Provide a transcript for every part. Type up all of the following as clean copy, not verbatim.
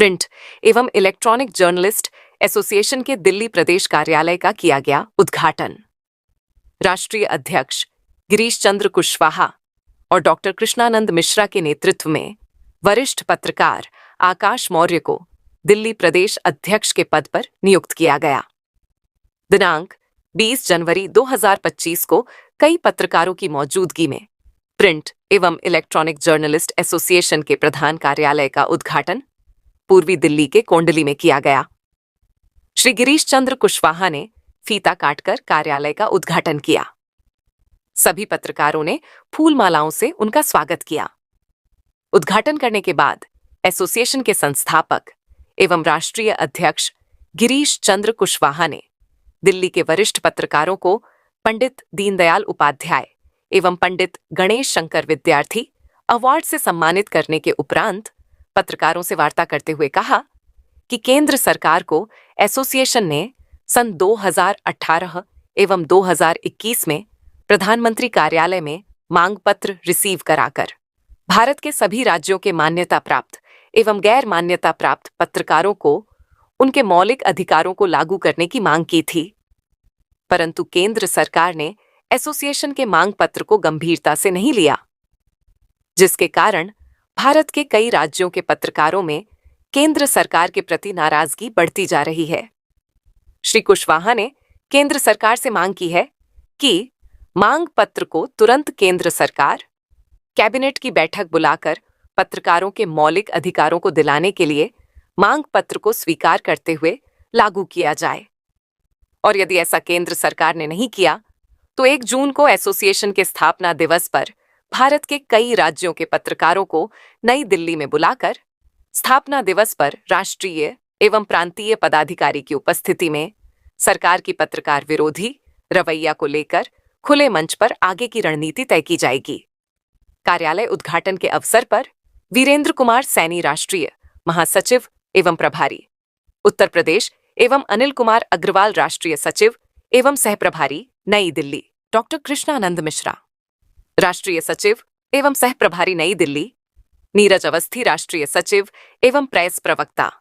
Print एवं electronic journalist association के दिल्ली प्रदेश कार्यालय का किया गया उद्घाटन। राष्ट्रीय अध्यक्ष गिरीश चंद्र कुशवाहा और डॉक्टर कृष्णानंद मिश्रा के नेतृत्व में वरिष्ठ पत्रकार आकाश मौर्य को दिल्ली प्रदेश अध्यक्ष के पद पर नियुक्त किया गया। दिनांक 20 जनवरी 2025 को कई पत्रकारों की मौजूदगी में प्रिंट एवं इलेक्ट्रॉनिक जर्नलिस्ट एसोसिएशन के प्रधान कार्यालय का उद्घाटन पूर्वी दिल्ली के कोंडली में किया गया। श्री गिरीश चंद्र कुशवाहा ने फीता काटकर कार्यालय का उद्घाटन किया। सभी पत्रकारों ने फूल मालाओं से उनका स्वागत किया। उद्घाटन करने के बाद एसोसिएशन के संस्थापक एवं राष्ट्रीय अध्यक्ष गिरीश चंद्र कुशवाहा ने दिल्ली के वरिष्ठ पत्रकारों को पंडित दीनदयाल उपाध्याय एवं पंडित गणेश शंकर विद्यार्थी अवार्ड से सम्मानित करने के उपरांत पत्रकारों से वार्ता करते हुए कहा कि केंद्र सरकार को एसोसिएशन ने सन 2018 एवं 2021 में प्रधानमंत्री कार्यालय में मांग पत्र रिसीव कराकर भारत के सभी राज्यों के मान्यता प्राप्त एवं गैर मान्यता प्राप्त पत्रकारों को उनके मौलिक अधिकारों को लागू करने की मांग की थी, परंतु केंद्र सरकार ने एसोसिएशन के मांग पत्र को गंभीरता से नहीं लिया, जिसके कारण भारत के कई राज्यों के पत्रकारों में केंद्र सरकार के प्रति नाराजगी बढ़ती जा रही है। श्री कुशवाहा ने केंद्र सरकार से मांग की है कि मांग पत्र को तुरंत केंद्र सरकार कैबिनेट की बैठक बुलाकर पत्रकारों के मौलिक अधिकारों को दिलाने के लिए मांग पत्र को स्वीकार करते हुए लागू किया जाए, और यदि ऐसा केंद्र सरकार ने नहीं किया तो 1 जून को एसोसिएशन के स्थापना दिवस पर भारत के कई राज्यों के पत्रकारों को नई दिल्ली में बुलाकर स्थापना दिवस पर राष्ट्रीय एवं प्रांतीय पदाधिकारी की उपस्थिति में सरकार की पत्रकार विरोधी रवैया को लेकर खुले मंच पर आगे की रणनीति तय की जाएगी। कार्यालय उद्घाटन के अवसर पर वीरेंद्र कुमार सैनी राष्ट्रीय महासचिव एवं प्रभारी उत्तर प्रदेश एवं अनिल कुमार अग्रवाल राष्ट्रीय सचिव एवं सहप्रभारी नई दिल्ली, डॉक्टर कृष्णानंद मिश्रा राष्ट्रीय सचिव एवं सहप्रभारी नई दिल्ली, नीरज अवस्थी राष्ट्रीय सचिव एवं प्रेस प्रवक्ता,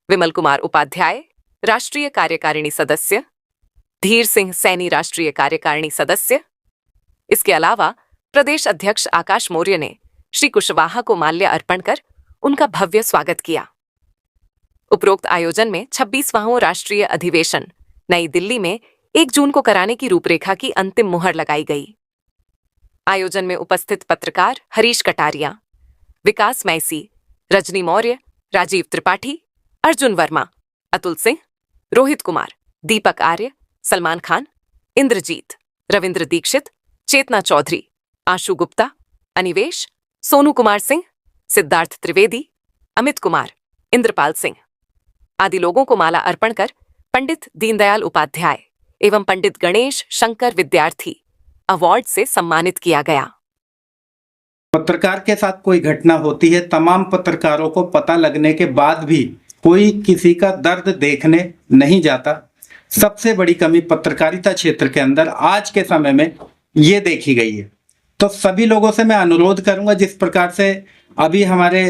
विमल कुमार उपाध्याय राष्ट्रीय कार्यकारिणी सदस्य, धीर सिंह सैनी राष्ट्रीय कार्यकारिणी सदस्य। इसके अलावा प्रदेश अध्यक्ष आकाश मौर्य ने श्री कुशवाहा को माल्य अर्पण कर उनका भव्य स्वागत किया। उपरोक्त आयोजन में 26वां राष्ट्रीय अधिवेशन नई दिल्ली में 1 जून को कराने की रूपरेखा की अंतिम मुहर लगाई गई। आयोजन में उपस्थित पत्रकार हरीश कटारिया, विकास मैसी, रजनी मौर्य, राजीव त्रिपाठी, अर्जुन वर्मा, अतुल सिंह, रोहित कुमार, दीपक आर्य, सलमान खान, इंद्रजीत, रविंद्र दीक्षित, चेतना चौधरी, आशु गुप्ता, अनिवेश, सोनू कुमार सिंह, सिद्धार्थ त्रिवेदी, अमित कुमार, इंद्रपाल सिंह आदि लोगों को माला अर्पण कर पंडित दीनदयाल उपाध्याय एवं पंडित गणेश शंकर विद्यार्थी अवार्ड से सम्मानित किया गया। पत्रकार के साथ कोई घटना होती है, तमाम पत्रकारों को पता लगने के बाद भी कोई किसी का दर्द देखने नहीं जाता। सबसे बड़ी कमी पत्रकारिता क्षेत्र के अंदर आज के समय में ये देखी गई है। तो सभी लोगों से मैं अनुरोध करूंगा, जिस प्रकार से अभी हमारे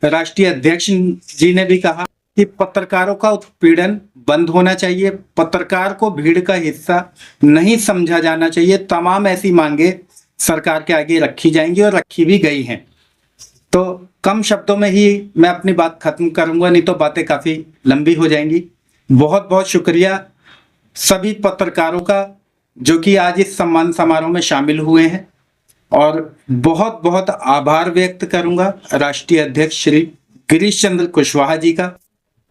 राष्ट्रीय अध्यक्ष जी ने भी कहा कि पत्रकारों का उत्पीड़न बंद होना चाहिए, पत्रकार को भीड़ का हिस्सा नहीं समझा जाना चाहिए। तमाम ऐसी मांगे सरकार के आगे रखी जाएंगी और रखी भी गई हैं। तो कम शब्दों में ही मैं अपनी बात खत्म करूंगा, नहीं तो बातें काफी लंबी हो जाएंगी। बहुत बहुत शुक्रिया सभी पत्रकारों का जो कि आज इस सम्मान समारोह में शामिल हुए हैं, और बहुत बहुत आभार व्यक्त करूंगा राष्ट्रीय अध्यक्ष श्री गिरीश चंद्र कुशवाहा जी का,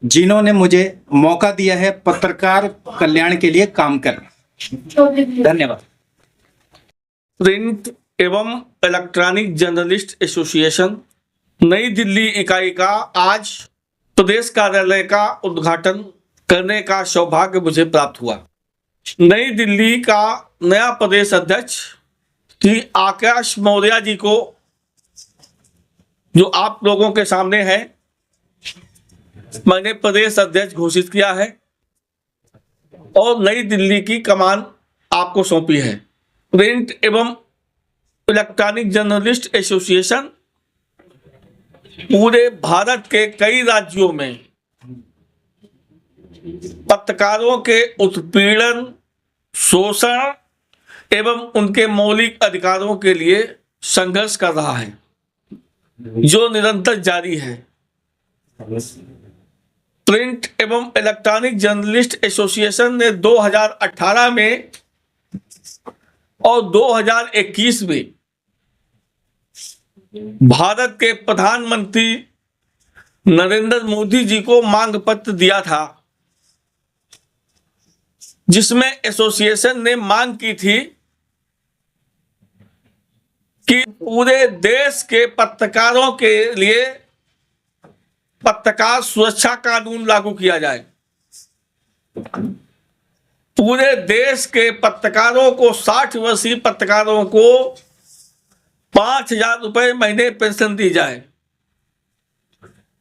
जिन्होंने मुझे मौका दिया है पत्रकार कल्याण के लिए काम करने। धन्यवाद। प्रिंट एवं इलेक्ट्रॉनिक जर्नलिस्ट एसोसिएशन नई दिल्ली इकाई का आज प्रदेश कार्यालय का उद्घाटन करने का सौभाग्य मुझे प्राप्त हुआ। नई दिल्ली का नया प्रदेश अध्यक्ष श्री आकाश मौर्य जी को, जो आप लोगों के सामने है, मैंने प्रदेश अध्यक्ष घोषित किया है और नई दिल्ली की कमान आपको सौंपी है। प्रिंट एवं इलेक्ट्रॉनिक जर्नलिस्ट एसोसिएशन पूरे भारत के कई राज्यों में पत्रकारों के उत्पीड़न, शोषण एवं उनके मौलिक अधिकारों के लिए संघर्ष कर रहा है, जो निरंतर जारी है। प्रिंट एवं इलेक्ट्रॉनिक जर्नलिस्ट एसोसिएशन ने 2018 में और 2021 में भारत के प्रधानमंत्री नरेंद्र मोदी जी को मांग पत्र दिया था, जिसमें एसोसिएशन ने मांग की थी कि पूरे देश के पत्रकारों के लिए पत्रकार सुरक्षा कानून लागू किया जाए। पूरे देश के पत्रकारों को 60 वर्षीय पत्रकारों को 5,000 रुपए महीने पेंशन दी जाए।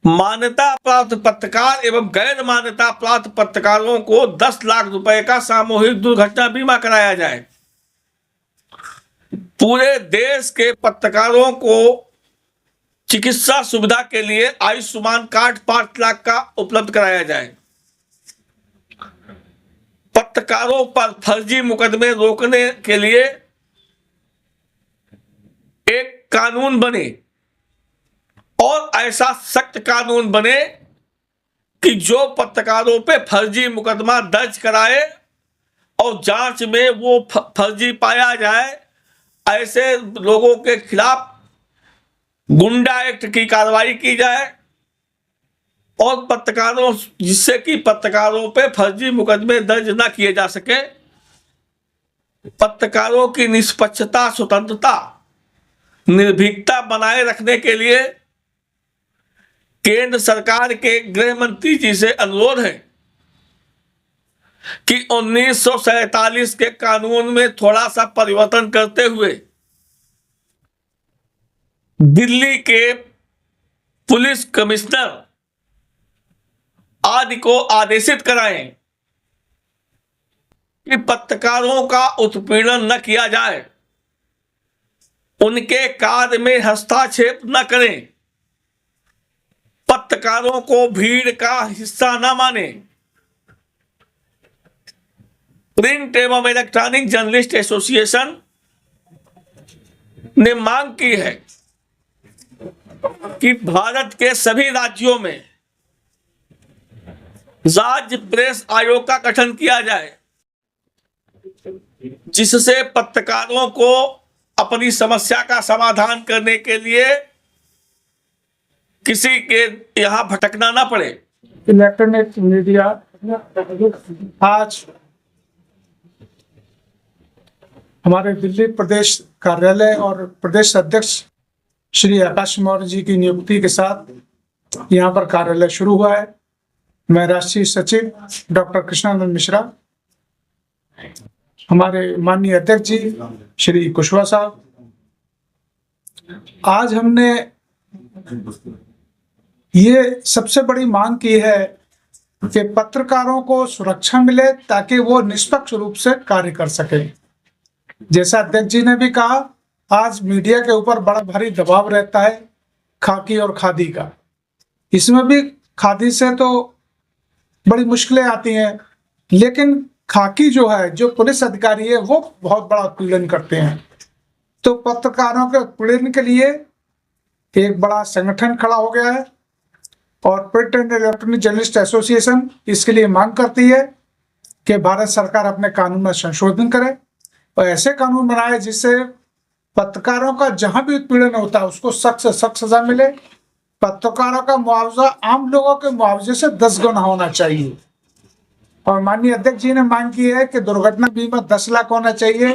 मान्यता प्राप्त पत्रकार एवं गैर मान्यता प्राप्त पत्रकारों को 10 लाख रुपए का सामूहिक दुर्घटना बीमा कराया जाए। पूरे देश के पत्रकारों को चिकित्सा सुविधा के लिए आयुष्मान कार्ड 5 लाख का उपलब्ध कराया जाए। पत्रकारों पर फर्जी मुकदमे रोकने के लिए एक कानून बने और ऐसा सख्त कानून बने कि जो पत्रकारों पे फर्जी मुकदमा दर्ज कराए और जांच में वो फर्जी पाया जाए, ऐसे लोगों के खिलाफ गुंडा एक्ट की कार्रवाई की जाए और पत्रकारों, जिससे कि पत्रकारों पे फर्जी मुकदमे दर्ज ना किए जा सके। पत्रकारों की निष्पक्षता, स्वतंत्रता, निर्भीकता बनाए रखने के लिए केंद्र सरकार के गृह मंत्री जी से अनुरोध है कि 1947 के कानून में थोड़ा सा परिवर्तन करते हुए दिल्ली के पुलिस कमिश्नर आदि को आदेशित कराएं कि पत्रकारों का उत्पीड़न न किया जाए, उनके कार्य में हस्तक्षेप न करें, पत्रकारों को भीड़ का हिस्सा न माने। प्रिंट एवं इलेक्ट्रॉनिक जर्नलिस्ट एसोसिएशन ने मांग की है कि भारत के सभी राज्यों में राज्य प्रेस आयोग का गठन किया जाए, जिससे पत्रकारों को अपनी समस्या का समाधान करने के लिए किसी के यहां भटकना ना पड़े। इलेक्ट्रॉनिक मीडिया आज हमारे दिल्ली प्रदेश कार्यालय और प्रदेश अध्यक्ष श्री आकाश मौर्य जी की नियुक्ति के साथ यहाँ पर कार्यालय शुरू हुआ है। मैं राष्ट्रीय सचिव डॉक्टर कृष्णानंद मिश्रा, हमारे माननीय अध्यक्ष जी श्री कुशवाहा साहब, आज हमने ये सबसे बड़ी मांग की है कि पत्रकारों को सुरक्षा मिले ताकि वो निष्पक्ष रूप से कार्य कर सके। जैसा अध्यक्ष जी ने भी कहा, आज मीडिया के ऊपर बड़ा भारी दबाव रहता है खाकी और खादी का। इसमें भी खादी से तो बड़ी मुश्किलें आती हैं, लेकिन खाकी जो है, जो पुलिस अधिकारी है, वो बहुत बड़ा उत्पीड़न करते हैं। तो पत्रकारों के उत्पीड़न के लिए एक बड़ा संगठन खड़ा हो गया है और print and electronic journalist association इसके लिए मांग करती है कि भारत सरकार अपने कानून में संशोधन करे और ऐसे कानून बनाए जिससे पत्रकारों का जहां भी उत्पीड़न होता है उसको सख्त से सख्त सजा मिले। पत्रकारों का मुआवजा आम लोगों के मुआवजे से 10 गुना होना चाहिए। और माननीय अध्यक्ष जी ने मांग की है कि दुर्घटना बीमा 10 लाख होना चाहिए,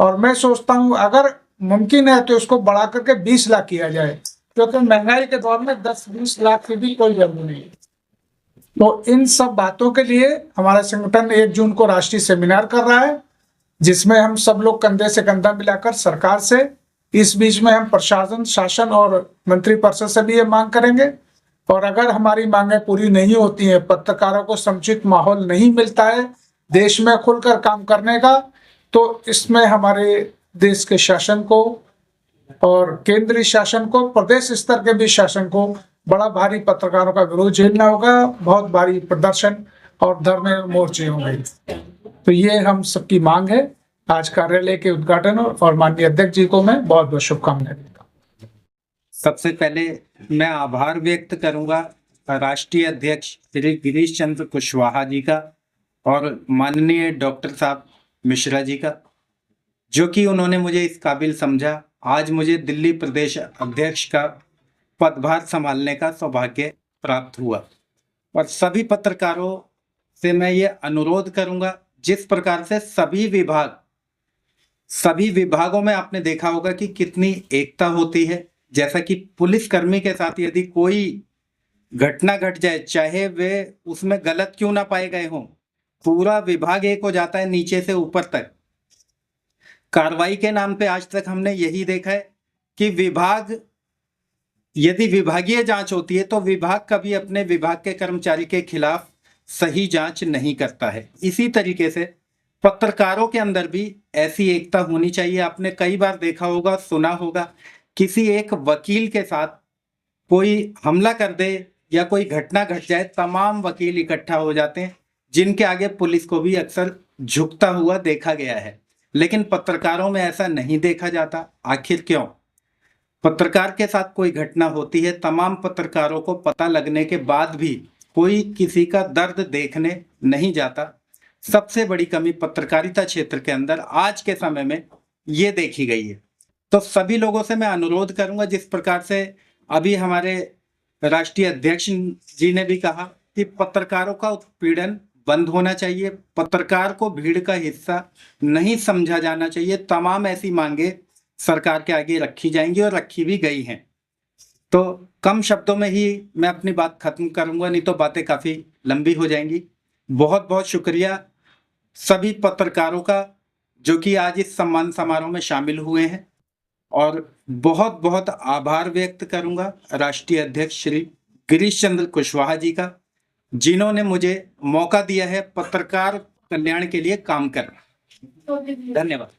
और मैं सोचता हूं अगर मुमकिन है तो इसको बढ़ा करके 20 लाख किया जाए, क्योंकि महंगाई के दौर में 10-20 लाख की भी कोई जरूरत नहीं है। तो इन सब बातों के लिए हमारा संगठन 1 जून को राष्ट्रीय सेमिनार कर रहा है, जिसमें हम सब लोग कंधे से कंधा मिलाकर सरकार से, इस बीच में हम प्रशासन, शासन और मंत्रिपरिषद से भी ये मांग करेंगे। और अगर हमारी मांगें पूरी नहीं होती हैं, पत्रकारों को समुचित माहौल नहीं मिलता है देश में खुलकर काम करने का, तो इसमें हमारे देश के शासन को और केंद्रीय शासन को, प्रदेश स्तर के भी शासन को बड़ा भारी पत्रकारों का विरोध झेलना होगा, बहुत भारी प्रदर्शन और धरने मोर्चे होंगे। तो ये हम सबकी मांग है। आज कार्यालय के उद्घाटन और माननीय अध्यक्ष जी को मैं बहुत बहुत शुभकामनाएं देता हूँ। सबसे पहले मैं आभार व्यक्त करूंगा राष्ट्रीय अध्यक्ष श्री गिरीश चंद्र कुशवाहा जी का और माननीय डॉक्टर साहब मिश्रा जी का, जो कि उन्होंने मुझे इस काबिल समझा आज मुझे दिल्ली प्रदेश अध्यक्ष का पदभार संभालने का सौभाग्य प्राप्त हुआ। और सभी पत्रकारों से मैं ये अनुरोध करूंगा, जिस प्रकार से सभी विभागों में आपने देखा होगा कि कितनी एकता होती है। जैसा कि पुलिसकर्मी के साथ यदि कोई घटना घट जाए, चाहे वे उसमें गलत क्यों ना पाए गए हों, पूरा विभाग एक हो जाता है नीचे से ऊपर तक। कार्रवाई के नाम पे आज तक हमने यही देखा है कि यदि विभागीय जांच होती है तो विभाग कभी अपने विभाग के कर्मचारी के खिलाफ सही जांच नहीं करता है। इसी तरीके से पत्रकारों के अंदर भी ऐसी एकता होनी चाहिए। आपने कई बार देखा होगा, सुना होगा, किसी एक वकील के साथ कोई हमला कर दे या कोई घटना घट जाए, तमाम वकील इकट्ठा हो जाते हैं, जिनके आगे पुलिस को भी अक्सर झुकता हुआ देखा गया है। लेकिन पत्रकारों में ऐसा नहीं देखा जाता। आखिर क्यों? पत्रकार के साथ कोई घटना होती है, तमाम पत्रकारों को पता लगने के बाद भी कोई किसी का दर्द देखने नहीं जाता। सबसे बड़ी कमी पत्रकारिता क्षेत्र के अंदर आज के समय में ये देखी गई है। तो सभी लोगों से मैं अनुरोध करूंगा, जिस प्रकार से अभी हमारे राष्ट्रीय अध्यक्ष जी ने भी कहा कि पत्रकारों का उत्पीड़न बंद होना चाहिए, पत्रकार को भीड़ का हिस्सा नहीं समझा जाना चाहिए। तमाम ऐसी मांगे सरकार के आगे रखी जाएंगी और रखी भी गई हैं। तो कम शब्दों में ही मैं अपनी बात खत्म करूंगा, नहीं तो बातें काफी लंबी हो जाएंगी। बहुत बहुत शुक्रिया सभी पत्रकारों का जो कि आज इस सम्मान समारोह में शामिल हुए हैं, और बहुत बहुत आभार व्यक्त करूंगा राष्ट्रीय अध्यक्ष श्री गिरीश चंद्र कुशवाहा जी का, जिन्होंने मुझे मौका दिया है पत्रकार कल्याण के लिए काम करना। धन्यवाद।